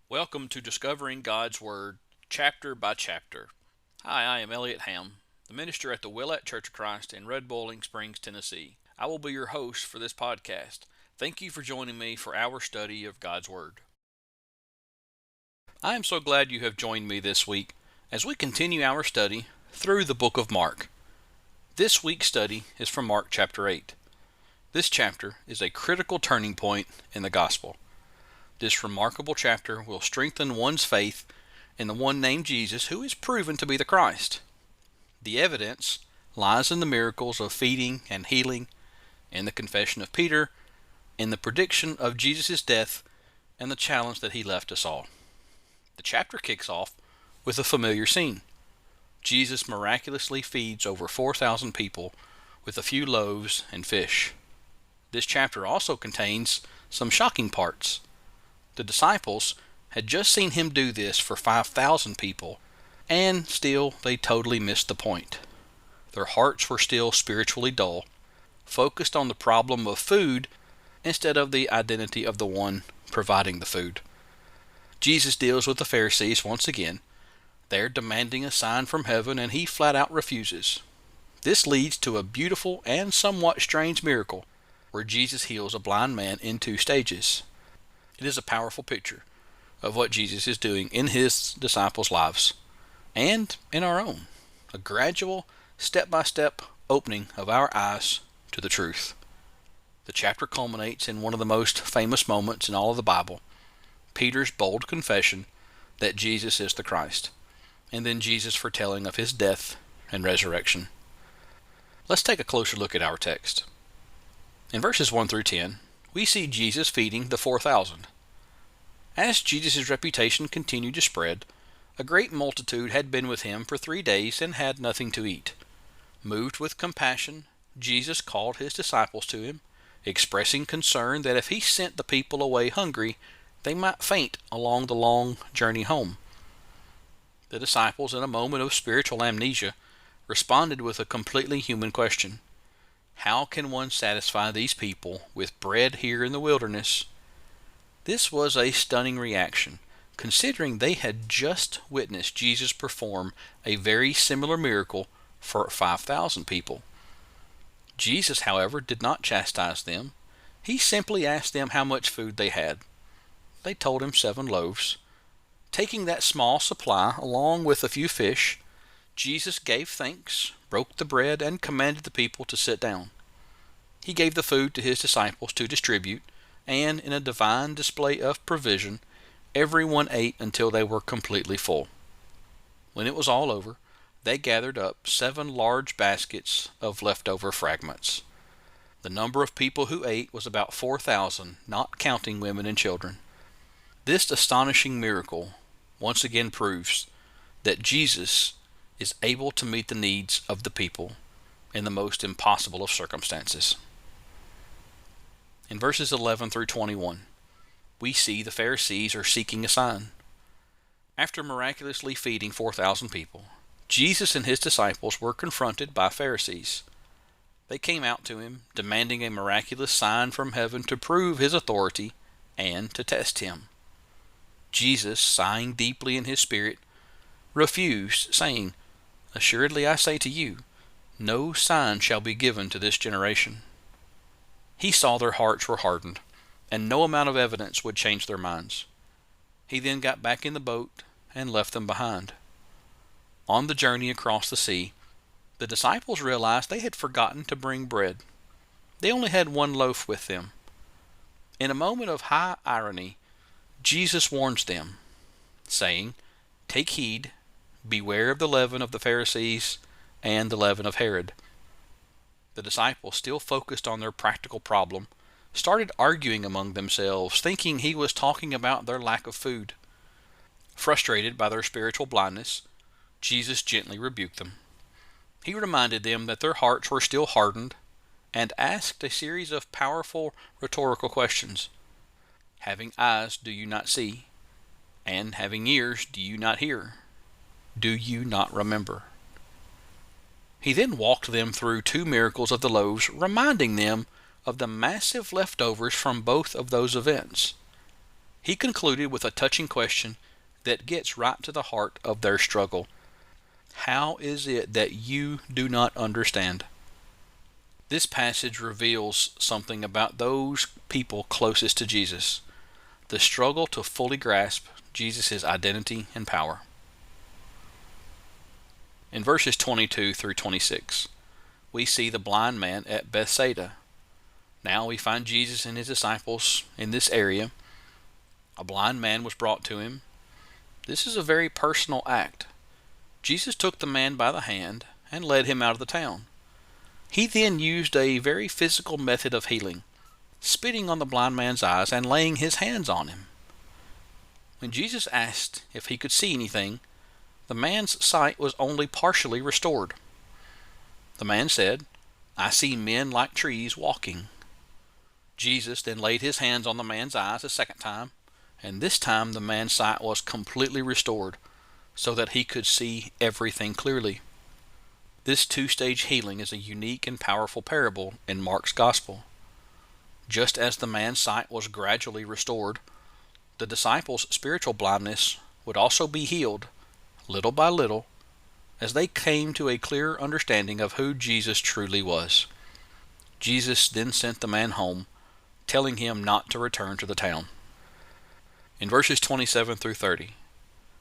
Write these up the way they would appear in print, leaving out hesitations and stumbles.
Welcome to Discovering God's Word, chapter by chapter. Hi, I am Elliot Ham, the minister at the Willette Church of Christ in Red Boiling Springs, Tennessee. I will be your host for this podcast. Thank you for joining me for our study of God's Word. I am so glad you have joined me this week as we continue our study through the book of Mark. This week's study is from Mark chapter 8. This chapter is a critical turning point in the gospel. This remarkable chapter will strengthen one's faith in the one named Jesus, who is proven to be the Christ. The evidence lies in the miracles of feeding and healing, in the confession of Peter, in the prediction of Jesus' death, and the challenge that he left us all. The chapter kicks off with a familiar scene. Jesus miraculously feeds over 4,000 people with a few loaves and fish. This chapter also contains some shocking parts. The disciples had just seen him do this for 5,000 people, and still they totally missed the point. Their hearts were still spiritually dull, focused on the problem of food instead of the identity of the one providing the food. Jesus deals with the Pharisees once again. They're demanding a sign from heaven, and he flat out refuses. This leads to a beautiful and somewhat strange miracle where Jesus heals a blind man in 2 stages. It is a powerful picture of what Jesus is doing in his disciples' lives and in our own. A gradual, step-by-step opening of our eyes to the truth. The chapter culminates in one of the most famous moments in all of the Bible, Peter's bold confession that Jesus is the Christ, and then Jesus' foretelling of his death and resurrection. Let's take a closer look at our text. In verses 1 through 10, we see Jesus feeding the 4,000. As Jesus' reputation continued to spread, a great multitude had been with him for 3 days and had nothing to eat. Moved with compassion, Jesus called his disciples to him, expressing concern that if he sent the people away hungry, they might faint along the long journey home. The disciples, in a moment of spiritual amnesia, responded with a completely human question. How can one satisfy these people with bread here in the wilderness? This was a stunning reaction, considering they had just witnessed Jesus perform a very similar miracle for 5,000 people. Jesus, however, did not chastise them. He simply asked them how much food they had. They told him 7 loaves. Taking that small supply along with a few fish, Jesus gave thanks, broke the bread, and commanded the people to sit down. He gave the food to his disciples to distribute, and in a divine display of provision, everyone ate until they were completely full. When it was all over, they gathered up 7 large baskets of leftover fragments. The number of people who ate was about 4,000, not counting women and children. This astonishing miracle once again proves that Jesus is able to meet the needs of the people in the most impossible of circumstances. In verses 11 through 21, we see the Pharisees are seeking a sign. After miraculously feeding 4,000 people, Jesus and his disciples were confronted by Pharisees. They came out to him, demanding a miraculous sign from heaven to prove his authority and to test him. Jesus, sighing deeply in his spirit, refused, saying, "Assuredly I say to you, no sign shall be given to this generation." He saw their hearts were hardened, and no amount of evidence would change their minds. He then got back in the boat and left them behind. On the journey across the sea, the disciples realized they had forgotten to bring bread. They only had 1 loaf with them. In a moment of high irony, Jesus warns them, saying, "Take heed, beware of the leaven of the Pharisees and the leaven of Herod." The disciples, still focused on their practical problem, started arguing among themselves, thinking he was talking about their lack of food. Frustrated by their spiritual blindness, Jesus gently rebuked them. He reminded them that their hearts were still hardened and asked a series of powerful rhetorical questions. Having eyes, do you not see? And having ears, do you not hear? Do you not remember? He then walked them through 2 miracles of the loaves, reminding them of the massive leftovers from both of those events. he concluded with a touching question that gets right to the heart of their struggle. How is it that you do not understand? This passage reveals something about those people closest to Jesus, the struggle to fully grasp Jesus' identity and power. In verses 22 through 26, we see the blind man at Bethsaida. Now we find Jesus and his disciples in this area. A blind man was brought to him. This is a very personal act. Jesus took the man by the hand and led him out of the town. He then used a very physical method of healing, spitting on the blind man's eyes and laying his hands on him. When Jesus asked if he could see anything, the man's sight was only partially restored. The man said, "I see men like trees walking." Jesus then laid his hands on the man's eyes a second time, and this time the man's sight was completely restored, so that he could see everything clearly. This two-stage healing is a unique and powerful parable in Mark's Gospel. Just as the man's sight was gradually restored, the disciples' spiritual blindness would also be healed, little by little, as they came to a clearer understanding of who Jesus truly was. Jesus then sent the man home, telling him not to return to the town. In verses 27 through 30,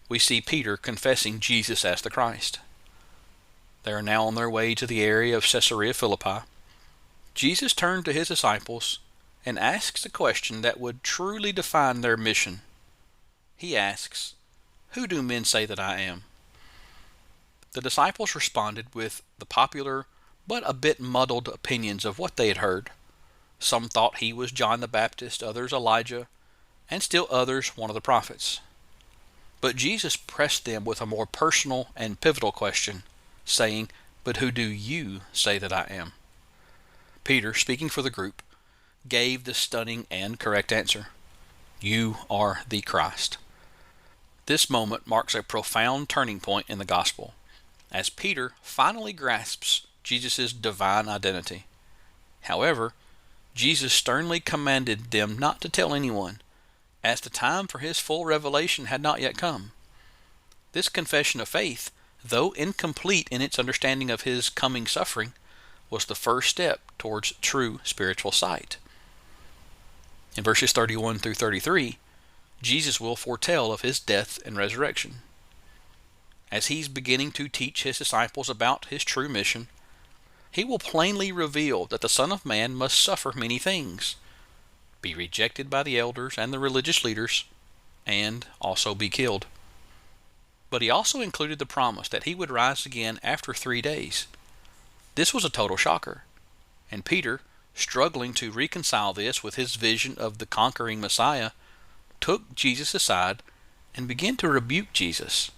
we see Peter confessing Jesus as the Christ. They are now on their way to the area of Caesarea Philippi. Jesus turned to his disciples and asks a question that would truly define their mission. He asks, "Who do men say that I am?" The disciples responded with the popular but a bit muddled opinions of what they had heard. Some thought he was John the Baptist, others Elijah, and still others one of the prophets. But Jesus pressed them with a more personal and pivotal question, saying, "But who do you say that I am?" Peter, speaking for the group, gave the stunning and correct answer: "You are the Christ." This moment marks a profound turning point in the gospel, as Peter finally grasps Jesus' divine identity. However, Jesus sternly commanded them not to tell anyone, as the time for his full revelation had not yet come. This confession of faith, though incomplete in its understanding of his coming suffering, was the first step towards true spiritual sight. In verses 31 through 33, Jesus will foretell of his death and resurrection. As he's beginning to teach his disciples about his true mission, he will plainly reveal that the Son of Man must suffer many things, be rejected by the elders and the religious leaders, and also be killed. But he also included the promise that he would rise again after 3 days. This was a total shocker, and Peter, struggling to reconcile this with his vision of the conquering Messiah, took Jesus aside and began to rebuke Jesus.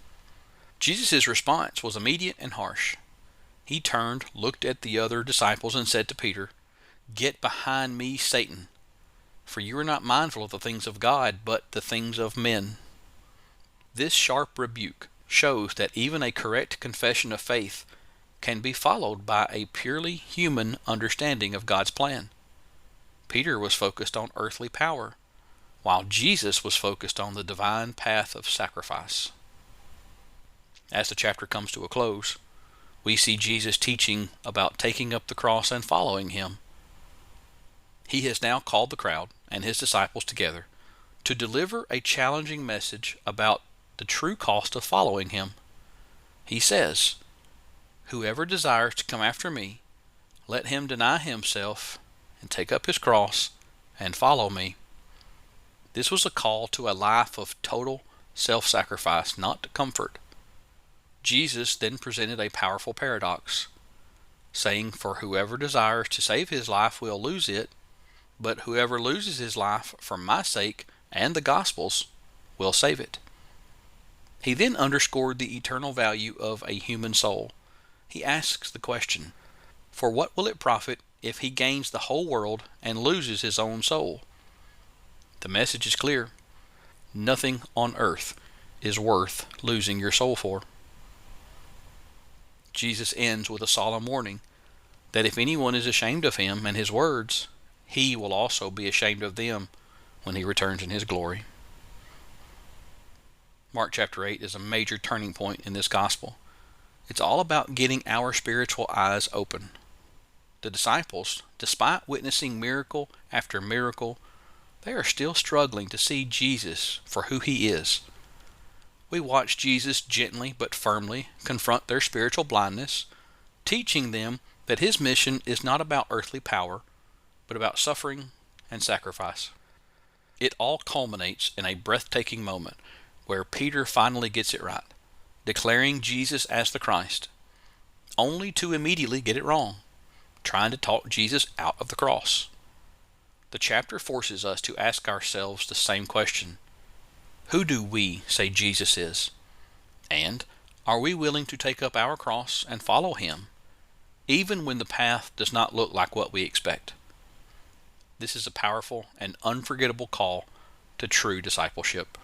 Jesus' response was immediate and harsh. He turned, looked at the other disciples, and said to Peter, "Get behind me, Satan, for you are not mindful of the things of God, but the things of men." This sharp rebuke shows that even a correct confession of faith can be followed by a purely human understanding of God's plan. Peter was focused on earthly power, while Jesus was focused on the divine path of sacrifice. As the chapter comes to a close, we see Jesus teaching about taking up the cross and following him. He has now called the crowd and his disciples together to deliver a challenging message about the true cost of following him. He says, "Whoever desires to come after me, let him deny himself and take up his cross and follow me." This was a call to a life of total self-sacrifice, not to comfort. Jesus then presented a powerful paradox, saying, "For whoever desires to save his life will lose it, but whoever loses his life for my sake and the gospel's will save it." He then underscored the eternal value of a human soul. He asks the question, "For what will it profit if he gains the whole world and loses his own soul?" The message is clear. Nothing on earth is worth losing your soul for. Jesus ends with a solemn warning that if anyone is ashamed of him and his words, he will also be ashamed of them when he returns in his glory. Mark chapter 8 is a major turning point in this gospel. It's all about getting our spiritual eyes open. The disciples, despite witnessing miracle after miracle, they are still struggling to see Jesus for who he is. We watch Jesus gently but firmly confront their spiritual blindness, teaching them that his mission is not about earthly power, but about suffering and sacrifice. It all culminates in a breathtaking moment where Peter finally gets it right, declaring Jesus as the Christ, only to immediately get it wrong, trying to talk Jesus out of the cross. The chapter forces us to ask ourselves the same question: who do we say Jesus is? And are we willing to take up our cross and follow him, even when the path does not look like what we expect? This is a powerful and unforgettable call to true discipleship.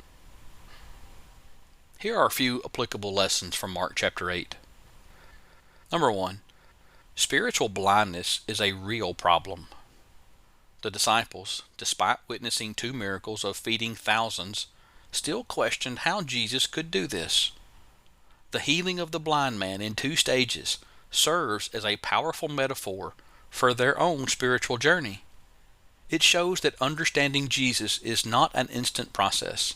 Here are a few applicable lessons from Mark chapter 8. Number 1. Spiritual blindness is a real problem. The disciples, despite witnessing 2 miracles of feeding thousands, still questioned how Jesus could do this. The healing of the blind man in 2 stages serves as a powerful metaphor for their own spiritual journey. It shows that understanding Jesus is not an instant process.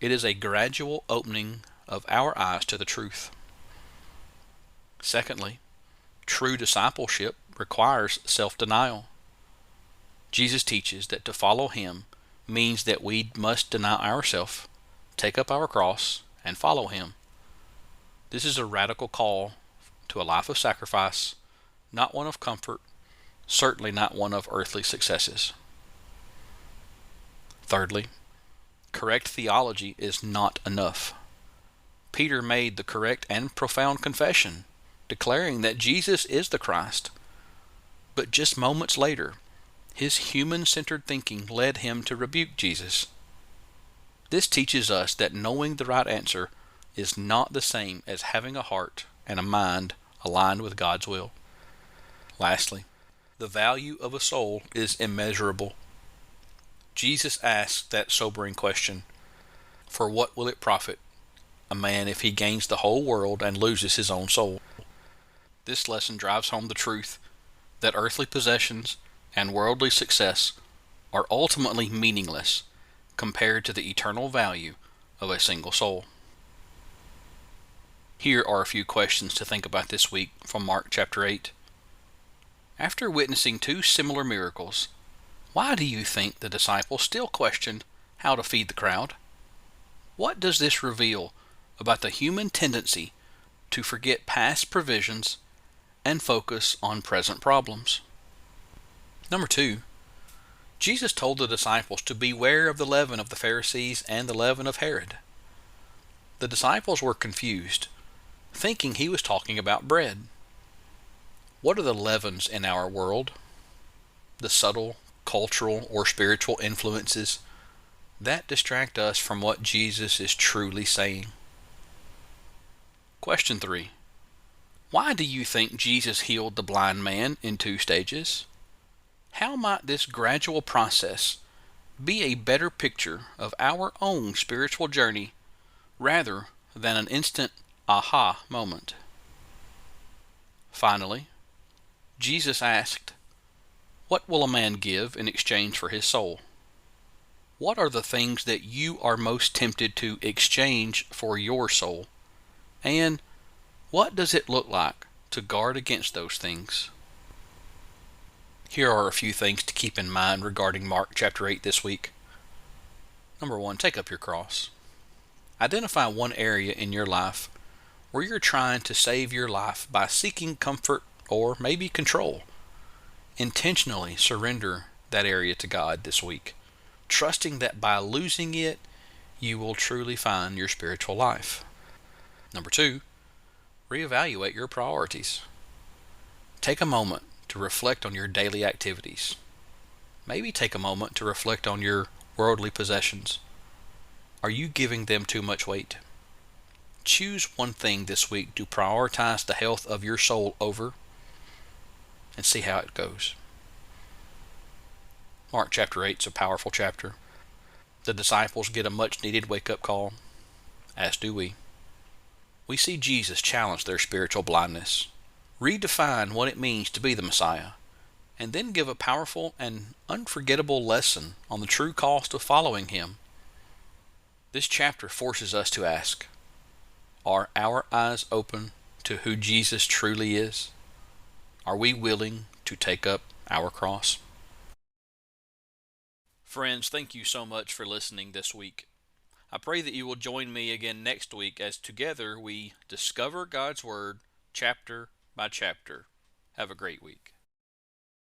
It is a gradual opening of our eyes to the truth. Secondly, true discipleship requires self-denial. Jesus teaches that to follow him means that we must deny ourselves, take up our cross, and follow him. This is a radical call to a life of sacrifice, not one of comfort, certainly not one of earthly successes. Thirdly, correct theology is not enough. Peter made the correct and profound confession, declaring that Jesus is the Christ. But just moments later, his human-centered thinking led him to rebuke Jesus. This teaches us that knowing the right answer is not the same as having a heart and a mind aligned with God's will. Lastly, the value of a soul is immeasurable. Jesus asked that sobering question: for what will it profit a man if he gains the whole world and loses his own soul? This lesson drives home the truth that earthly possessions and worldly success are ultimately meaningless compared to the eternal value of a single soul. Here are a few questions to think about this week from Mark chapter 8. After witnessing 2 similar miracles, why do you think the disciples still questioned how to feed the crowd? What does this reveal about the human tendency to forget past provisions and focus on present problems? Number 2, Jesus told the disciples to beware of the leaven of the Pharisees and the leaven of Herod. The disciples were confused, thinking he was talking about bread. What are the leavens in our world? The subtle, cultural, or spiritual influences that distract us from what Jesus is truly saying. Question 3. Why do you think Jesus healed the blind man in 2 stages? How might this gradual process be a better picture of our own spiritual journey rather than an instant aha moment? Finally, Jesus asked, what will a man give in exchange for his soul? What are the things that you are most tempted to exchange for your soul? And what does it look like to guard against those things? Here are a few things to keep in mind regarding Mark chapter 8 this week. Number 1, take up your cross. Identify one area in your life where you're trying to save your life by seeking comfort or maybe control. Intentionally surrender that area to God this week, trusting that by losing it, you will truly find your spiritual life. Number 2, reevaluate your priorities. Take a moment to reflect on your daily activities. Maybe take a moment to reflect on your worldly possessions. Are you giving them too much weight? Choose one thing this week to prioritize the health of your soul over, and see how it goes. Mark chapter 8 is a powerful chapter. The disciples get a much needed wake-up call. as do we. We see Jesus challenge their spiritual blindness, redefine what it means to be the Messiah, and then give a powerful and unforgettable lesson on the true cost of following Him. This chapter forces us to ask, are our eyes open to who Jesus truly is? Are we willing to take up our cross? Friends, thank you so much for listening this week. I pray that you will join me again next week as together we discover God's Word chapter by chapter. Have a great week.